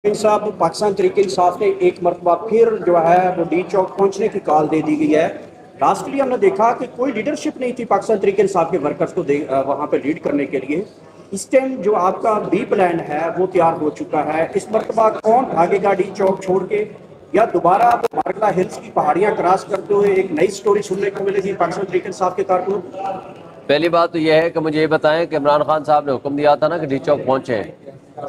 साहब पाकिस्तान तहरीक इंसाफ ने एक मरतबा फिर जो है वो डी चौक पहुंचने की कॉल दे दी गई है। लास्ट के लिए हमने देखा कि कोई लीडरशिप नहीं थी पाकिस्तान तहरीक इंसाफ के वर्कर्स को वहां पर लीड करने के लिए। इस टाइम जो आपका बी प्लान है वो तैयार हो चुका है। इस मरतबा कौन भागेगा डी चौक छोड़ के, या दोबारा वो मारगला हिल्स की पहाड़ियां क्रॉस करते हुए एक नई स्टोरी सुनने को मिलेगी पाकिस्तान तहरीक इंसाफ के कारकुनों? पहली बात तो यह है कि मुझे ये बताएं कि इमरान खान साहब ने हुक्म दिया था ना कि डी चौक पहुंचे,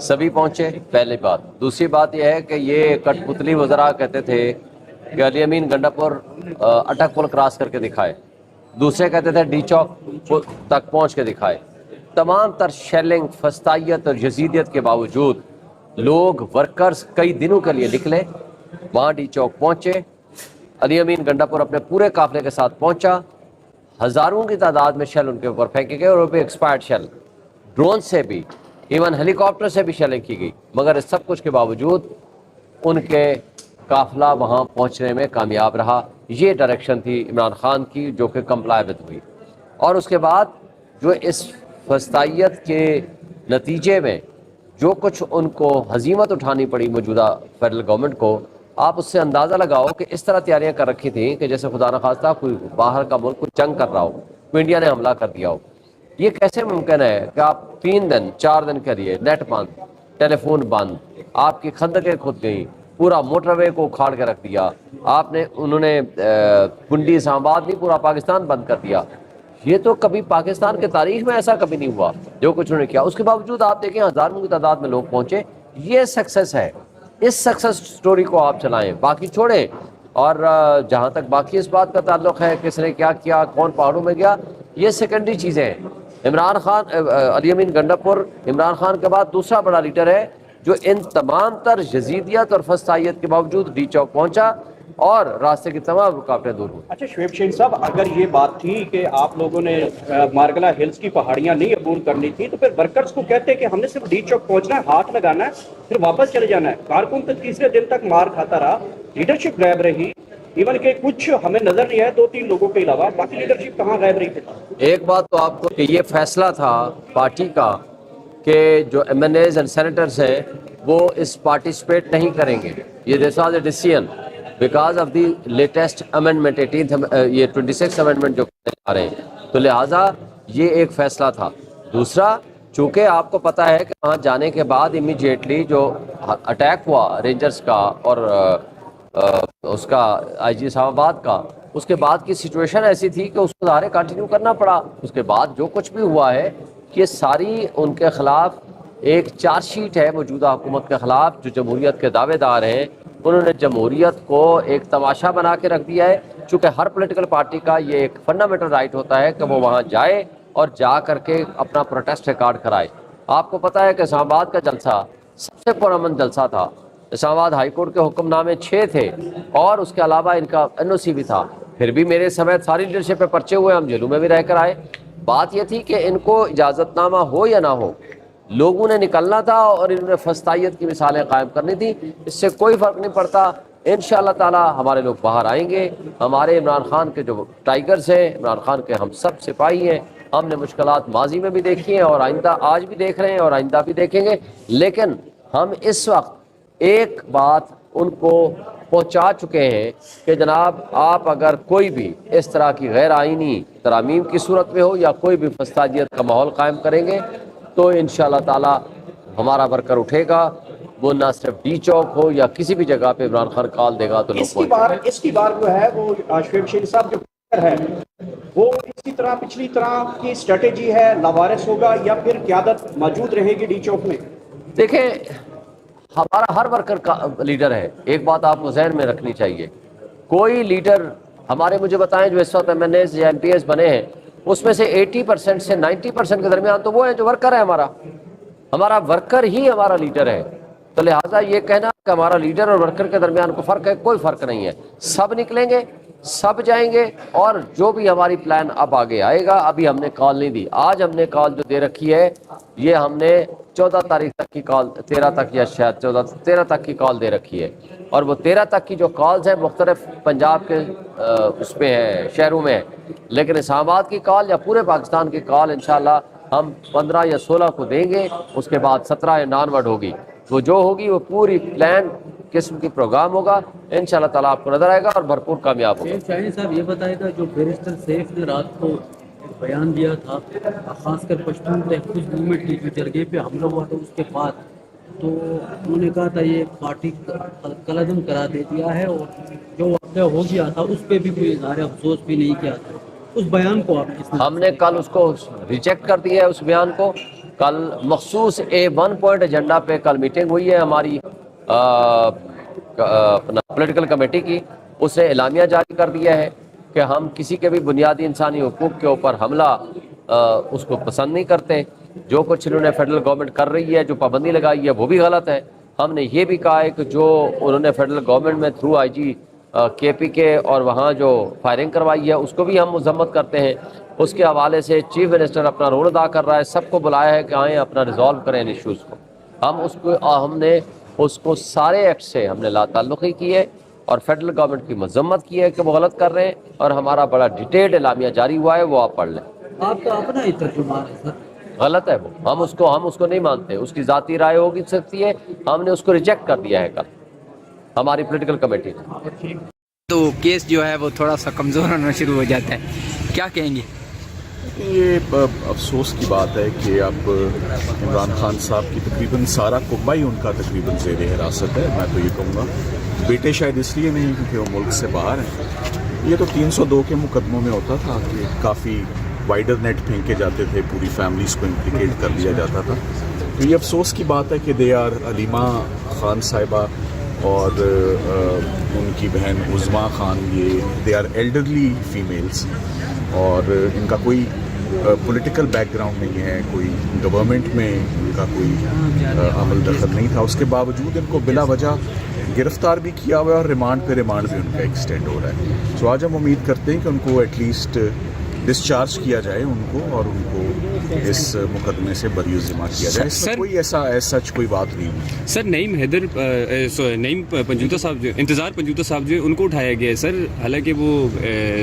सभी पहुंचे, पहली बात। दूसरी बात यह है कि ये कठपुतली वज़रा कहते थे कि अली अमीन गंडापुर अटक पुल क्रॉस करके दिखाए, दूसरे कहते थे डी चौक तक पहुंच के दिखाए। तमाम तर शेलिंग, फस्तायत और यजीदियत के बावजूद लोग वर्कर्स कई दिनों के लिए निकले, वहाँ डी चौक पहुंचे। अली अमीन गंडापुर अपने पूरे काफिले के साथ पहुंचा। हज़ारों की तादाद में शेल उनके ऊपर फेंके गए और वो भी एक्सपायर्ड शेल, ड्रोन से भी, इवन हेलीकॉप्टर से भी शेलिंग की गई। मगर इस सब कुछ के बावजूद उनके काफिला वहाँ पहुँचने में कामयाब रहा। ये डायरेक्शन थी इमरान खान की जो कि कंप्लाई हुई। और उसके बाद जो इस फस्तायत के नतीजे में जो कुछ उनको हजीमत उठानी पड़ी मौजूदा फेडरल गवर्नमेंट को, आप उससे अंदाज़ा लगाओ कि इस तरह तैयारियां कर रखी थी कि जैसे खुदा न खास्ता कोई बाहर का मुल्क कोई जंग कर रहा हो, कोई इंडिया ने हमला कर दिया हो। ये कैसे मुमकिन है कि आप 3 दिन 4 दिन के लिए नेट बंद, टेलीफोन बंद, आपकी खंदकें खुद गई, पूरा मोटरवे को उखाड़ के रख दिया आपने, उन्होंने कुंडी इस्लामाबाद नहीं पूरा पाकिस्तान बंद कर दिया। ये तो कभी पाकिस्तान के तारीख में ऐसा कभी नहीं हुआ जो कुछ उन्होंने किया। उसके बावजूद आप देखें हज़ारों की तादाद में लोग पहुंचे। ये सक्सेस है। इस सक्सेस स्टोरी को आप चलाएं, बाकी छोड़ें। और जहाँ तक बाकी इस बात का ताल्लुक है किसने क्या किया, कौन पहाड़ों में गया, ये सेकेंडरी चीज़ें हैं। इमरान खान, अली अमीन गंडापुर इमरान खान के बाद दूसरा बड़ा लीडर है जो इन तमाम तर यजीदियत और फस्तायत के बावजूद डी चौक पहुँचा और रास्ते की तमाम रुकावटें दूर हुई। अच्छा शुएब शहीन साहब, अगर ये बात थी कि आप लोगों ने मारगला हिल्स की पहाड़ियां नहीं अबूर करनी थी, तो फिर वर्कर्स को कहते कि हमने सिर्फ डी चौक पहुंचना है, हाथ लगाना है, फिर वापस चले जाना है। कारकुन तो तीसरे दिन तक मार खाता रहा, लीडरशिप गायब रही। इवन के कुछ हमें नजर नहीं आया, 2-3 लोगों के अलावा बाकी लीडरशिप कहाँ गायब रही थी? एक बात तो आपको कि ये फैसला था पार्टी का कि जो MNAs एंड सेनेटर्स हैं वो इस पार्टिसिपेट नहीं करेंगे। ये this was a decision because of the latest amendment 26 amendment जो आ रहे हैं, तो लिहाजा ये एक फैसला था। दूसरा, चूँकि आपको पता है कि वहाँ जाने के बाद इमीडिएटली जो अटैक हुआ रेंजर्स का और उसका IG इस्लामाबाद का, उसके बाद की सिचुएशन ऐसी थी कि उसको ज़ाहिर कंटिन्यू करना पड़ा। उसके बाद जो कुछ भी हुआ है कि सारी उनके ख़िलाफ़ एक चार्जशीट है मौजूदा हुकूमत के ख़िलाफ़ जो जमहूरियत के दावेदार हैं। उन्होंने जमहूरियत को एक तमाशा बना के रख दिया है। चूँकि हर पॉलिटिकल पार्टी का ये एक फंडामेंटल राइट होता है कि वो वहाँ जाए और जा करके अपना प्रोटेस्ट रिकॉर्ड कराए। आपको पता है कि इस्लामाबाद का जलसा सबसे पुरअमन जलसा था। इस्लामाबाद हाई कोर्ट के हुक्मनामे 6 थे और उसके अलावा इनका NOC भी था। फिर भी मेरे समेत सारी लीडरशिप पे पर्चे हुए, हम जेलों में भी रह कर आए। बात यह थी कि इनको इजाज़तनामा हो या ना हो, लोगों ने निकलना था और इन्होंने फस्तायत की मिसालें कायम करनी थी। इससे कोई फ़र्क नहीं पड़ता। इंशाअल्लाह ताला हमारे लोग बाहर आएंगे। हमारे इमरान खान के जो टाइगर्स हैं, इमरान खान के हम सब सिपाही हैं। हमने मुश्किलात माजी में भी देखी हैं और आइंदा आज भी देख रहे हैं और आइंदा भी देखेंगे। लेकिन हम इस वक्त एक बात उनको पहुंचा चुके हैं कि जनाब, आप अगर कोई भी इस तरह की गैर आइनी तरामीम की सूरत में हो या कोई भी फस्तादियत का माहौल कायम करेंगे तो इंशाअल्लाह ताला हमारा वर्कर उठेगा। वो ना सिर्फ डी चौक हो या किसी भी जगह पे इमरान खान कॉल देगा तो लोग इसकी बार जो है वो शुएब शहीन साहब जो है वो इसी तरह पिछली तरह की स्ट्रेटेजी है, लावारिस होगा या फिर क़यादत मौजूद रहेगी डी चौक में? देखें, हमारा हर वर्कर का लीडर है। एक बात आपको जहन में रखनी चाहिए, कोई लीडर हमारे, मुझे बताएं, जो इस वक्त MNAs या MPs बने हैं उसमें से 80% से 90% के दरमियान तो वो है जो वर्कर है। हमारा वर्कर ही हमारा लीडर है। तो लिहाजा ये कहना कि हमारा लीडर और वर्कर के दरमियान को फ़र्क है, कोई फ़र्क नहीं है। सब निकलेंगे, सब जाएंगे और जो भी हमारी प्लान अब आगे आएगा। अभी हमने कॉल नहीं दी। आज हमने कॉल जो दे रखी है ये हमने 14 तारीख तक की कॉल, 13 तक या शायद 13 तक की कॉल दे रखी है। और वो 13 तक की जो कॉल्स हैं मुख्तलिफ पंजाब के उसमें है, शहरों में है। लेकिन इस्लामाबाद की कॉल या पूरे पाकिस्तान की कॉल इंशाअल्लाह हम 15 या 16 को देंगे। उसके बाद 17 या 9 होगी। وہ جو ہوگی وہ پوری پلان قسم کی پروگرام ہوگا، انشاءاللہ تعالیٰ آپ کو نظر آئے گا اور بھرپور کامیاب ہوگا۔ شاہین صاحب یہ بتائے گا، جو بیرسٹر سیف نے رات کو ایک بیان دیا تھا، خاص کر پشتون تحفظ موومنٹ کی جو جرگے پہ حملہ ہوا تھا اس کے بعد، تو انہوں نے کہا تھا یہ پارٹی کلعدم کرا دے دیا ہے، اور جو واقعہ ہو گیا تھا اس پہ بھی کوئی اظہار افسوس بھی نہیں کیا تھا، اس بیان کو آپ کس ہم نے کل اس کو ریجیکٹ کر دیا ہے، اس بیان کو۔ کل مخصوص A1 پوائنٹ ایجنڈا پہ کل میٹنگ ہوئی ہے ہماری اپنا پولیٹیکل کمیٹی کی، اس نے اعلامیہ جاری کر دیا ہے کہ ہم کسی کے بھی بنیادی انسانی حقوق کے اوپر حملہ اس کو پسند نہیں کرتے۔ جو کچھ انہوں نے فیڈرل گورنمنٹ کر رہی ہے، جو پابندی لگائی ہے، وہ بھی غلط ہے۔ ہم نے یہ بھی کہا ہے کہ جو انہوں نے فیڈرل گورنمنٹ میں تھرو IG KP کے اور وہاں جو فائرنگ کروائی ہے اس کو بھی ہم مذمت کرتے ہیں۔ اس کے حوالے سے چیف منسٹر اپنا رول ادا کر رہا ہے، سب کو بلایا ہے کہ آئیں اپنا ریزالو کریں ان ایشوز کو۔ ہم نے اس کو سارے ایکٹ سے ہم نے لا تعلقی کی ہے اور فیڈرل گورنمنٹ کی مذمت کی ہے کہ وہ غلط کر رہے ہیں، اور ہمارا بڑا ڈیٹیلڈ اعلامیہ جاری ہوا ہے، وہ آپ پڑھ لیں۔ آپ کا اپنا ہی ترجمان ہے سر۔ غلط ہے وہ، ہم اس کو نہیں مانتے، اس کی ذاتی رائے ہوگی سکتی ہے، ہم نے اس کو ریجیکٹ کر دیا ہے کل ہماری پولیٹیکل کمیٹی نے۔ تو کیس جو ہے وہ تھوڑا سا کمزور ہونا شروع ہو جاتا ہے، کیا کہیں گے؟ یہ افسوس کی بات ہے کہ اب عمران خان صاحب کی تقریباً سارا کنبہ ہی ان کا تقریباً زیر حراست ہے۔ میں تو یہ کہوں گا بیٹے شاید اس لیے نہیں کیونکہ وہ ملک سے باہر ہیں۔ یہ تو 302 کے مقدموں میں ہوتا تھا کہ کافی وائڈر نیٹ پھینکے جاتے تھے، پوری فیملیز کو امپلیکیٹ کر لیا جاتا تھا۔ تو یہ افسوس کی بات ہے کہ دے آر علیمہ خان صاحبہ اور ان کی بہن عظمیٰ خان، یہ دے آر ایلڈرلی فیمیلز، اور ان کا کوئی پولیٹیکل بیک گراؤنڈ نہیں ہے، کوئی گورنمنٹ میں ان کا کوئی عمل دخل نہیں تھا۔ اس کے باوجود ان کو بلا وجہ گرفتار بھی کیا ہوا ہے اور ریمانڈ پہ ریمانڈ بھی ان کا ایکسٹینڈ ہو رہا ہے۔ سو آج ہم امید کرتے ہیں کہ ان کو ایٹ لیسٹ ڈسچارج کیا جائے ان کو، اور ان کو اس مقدمے سے بری ذمہ کیا جائے۔ اس میں کوئی ایسا سچ کوئی بات نہیں ہے۔ سر نعیم پنجوتا صاحب جو انتظار پنجوتا صاحب جو ان کو اٹھایا گیا ہے سر، حالانکہ وہ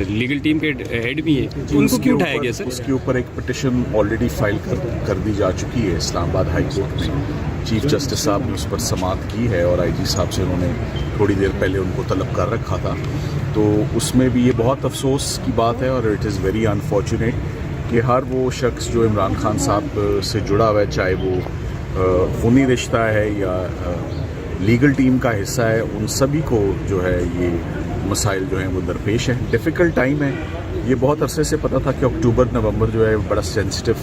لیگل ٹیم کے ہیڈ بھی ہیں، تو ان کو کیوں اٹھایا گیا سر؟ اس کے اوپر ایک پٹیشن آلریڈی فائل کر دی جا چکی ہے اسلام آباد ہائی کورٹ میں۔ چیف جسٹس صاحب نے اس پر سماعت کی ہے، اور IG صاحب سے انہوں نے تھوڑی دیر پہلے ان کو طلب کر رکھا تھا۔ تو اس میں بھی یہ بہت افسوس کی بات ہے، اور اٹ از ویری انفارچونیٹ کہ ہر وہ شخص جو عمران خان صاحب سے جڑا ہوا ہے، چاہے وہ خونی رشتہ ہے یا لیگل ٹیم کا حصہ ہے، ان سبھی کو جو ہے یہ مسائل جو ہیں وہ درپیش ہیں۔ ڈیفیکلٹ ٹائم ہے، یہ بہت عرصے سے پتہ تھا کہ اکتوبر نومبر جو ہے بڑا سینسٹیو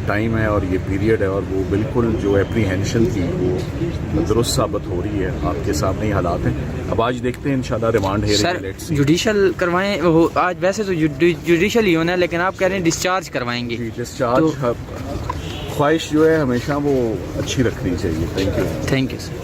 ٹائم ہے اور یہ پیریڈ ہے، اور وہ بالکل جو اپریہینشن تھی وہ درست ثابت ہو رہی ہے۔ آپ کے سامنے ہی حالات ہیں، اب آج دیکھتے ہیں انشاءاللہ ریمانڈ ہے سر جوڈیشل کروائیں، وہ آج ویسے تو جوڈیشل ہی ہونا ہے، لیکن آپ کہہ رہے ہیں ڈسچارج کروائیں گے۔ ڈسچارج خواہش جو ہے ہمیشہ وہ اچھی رکھنی چاہیے۔ Thank you sir.